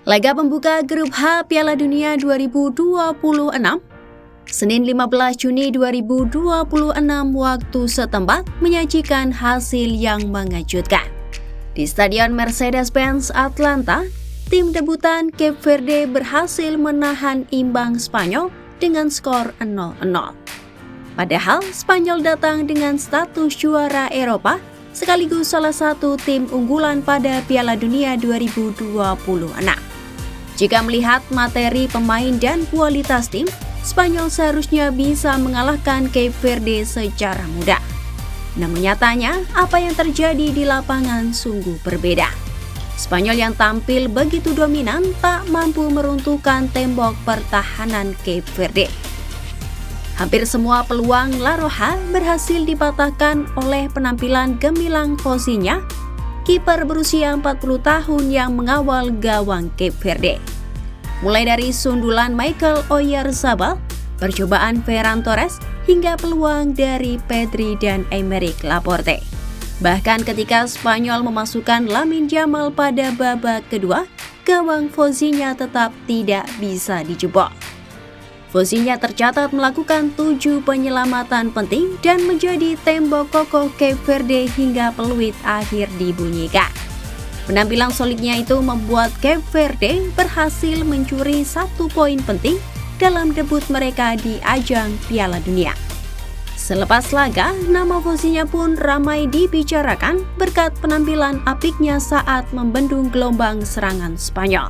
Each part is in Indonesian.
Laga pembuka Grup H Piala Dunia 2026, Senin 15 Juni 2026 waktu setempat menyajikan hasil yang mengejutkan. Di Stadion Mercedes-Benz Atlanta, tim debutan Cape Verde berhasil menahan imbang Spanyol dengan skor 0-0. Padahal Spanyol datang dengan status juara Eropa sekaligus salah satu tim unggulan pada Piala Dunia 2026. Jika melihat materi pemain dan kualitas tim, Spanyol seharusnya bisa mengalahkan Cape Verde secara mudah. Namun nyatanya, apa yang terjadi di lapangan sungguh berbeda. Spanyol yang tampil begitu dominan tak mampu meruntuhkan tembok pertahanan Cape Verde. Hampir semua peluang La Roja berhasil dipatahkan oleh penampilan gemilang Fozinya, kiper berusia 40 tahun yang mengawal gawang Cape Verde. Mulai dari sundulan Michael Oyarzabal, percobaan Ferran Torres, hingga peluang dari Pedri dan Aymeric Laporte. Bahkan ketika Spanyol memasukkan Lamine Yamal pada babak kedua, gawang Fozinya tetap tidak bisa dijebol. Fozinya tercatat melakukan 7 penyelamatan penting dan menjadi tembok kokoh Cape Verde hingga peluit akhir dibunyikan. Penampilan solidnya itu membuat Cape Verde berhasil mencuri 1 poin penting dalam debut mereka di ajang Piala Dunia. Selepas laga, nama Fozinya pun ramai dibicarakan berkat penampilan apiknya saat membendung gelombang serangan Spanyol.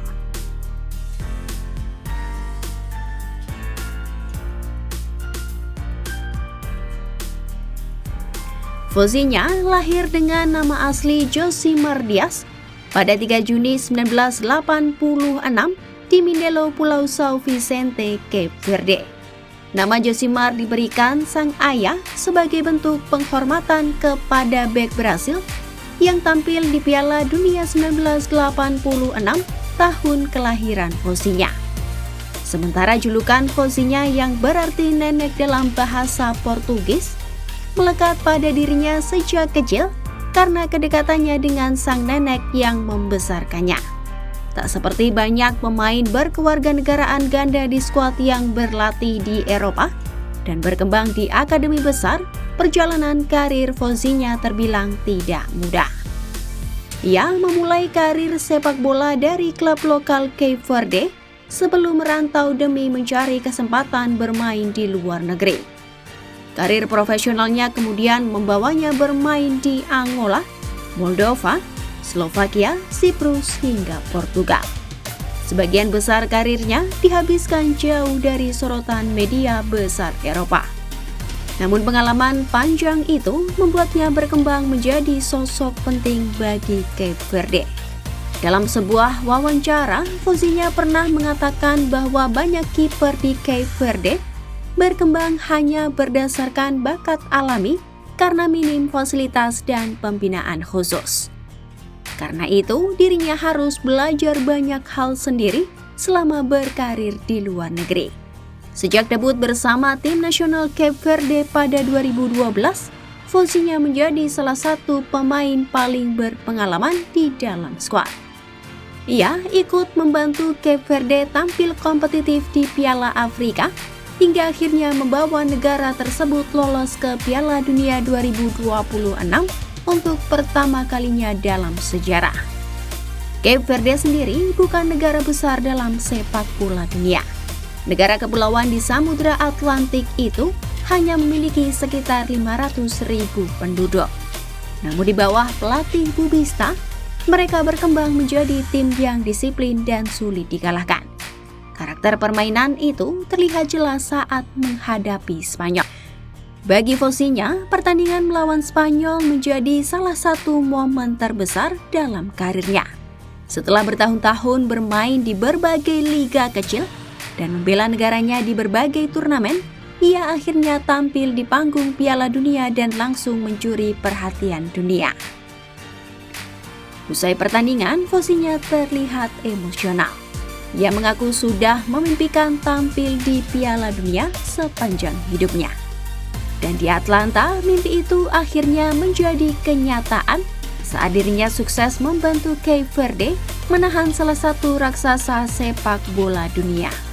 Fozinya lahir dengan nama asli Josimar Diaz pada 3 Juni 1986 di Mindelo, Pulau São Vicente, Cape Verde. Nama Josimar diberikan sang ayah sebagai bentuk penghormatan kepada bek Brasil yang tampil di Piala Dunia 1986 tahun kelahiran Fozinya. Sementara julukan Fozinya yang berarti nenek dalam bahasa Portugis melekat pada dirinya sejak kecil karena kedekatannya dengan sang nenek yang membesarkannya. Tak seperti banyak pemain berkewarganegaraan ganda di skuad yang berlatih di Eropa dan berkembang di akademi besar, perjalanan karir Fozinya terbilang tidak mudah. Ia memulai karir sepak bola dari klub lokal Cape Verde sebelum merantau demi mencari kesempatan bermain di luar negeri. Karir profesionalnya kemudian membawanya bermain di Angola, Moldova, Slovakia, Siprus, hingga Portugal. Sebagian besar karirnya dihabiskan jauh dari sorotan media besar Eropa. Namun pengalaman panjang itu membuatnya berkembang menjadi sosok penting bagi Cape Verde. Dalam sebuah wawancara, Fozinya pernah mengatakan bahwa banyak kiper di Cape Verde berkembang hanya berdasarkan bakat alami karena minim fasilitas dan pembinaan khusus. Karena itu, dirinya harus belajar banyak hal sendiri selama berkarir di luar negeri. Sejak debut bersama tim nasional Cape Verde pada 2012, Fozinya menjadi salah satu pemain paling berpengalaman di dalam skuad. Ia ikut membantu Cape Verde tampil kompetitif di Piala Afrika hingga akhirnya membawa negara tersebut lolos ke Piala Dunia 2026 untuk pertama kalinya dalam sejarah. Cape Verde sendiri bukan negara besar dalam sepak bola dunia. Negara kepulauan di Samudra Atlantik itu hanya memiliki sekitar 500.000 penduduk. Namun di bawah pelatih Bubista, mereka berkembang menjadi tim yang disiplin dan sulit dikalahkan. Karakter permainan itu terlihat jelas saat menghadapi Spanyol. Bagi Fozinya, pertandingan melawan Spanyol menjadi salah satu momen terbesar dalam karirnya. Setelah bertahun-tahun bermain di berbagai liga kecil dan membela negaranya di berbagai turnamen, ia akhirnya tampil di panggung Piala Dunia dan langsung mencuri perhatian dunia. Usai pertandingan, Fozinya terlihat emosional. Ia mengaku sudah memimpikan tampil di Piala Dunia sepanjang hidupnya. Dan di Atlanta, mimpi itu akhirnya menjadi kenyataan saat dirinya sukses membantu Cape Verde menahan salah satu raksasa sepak bola dunia.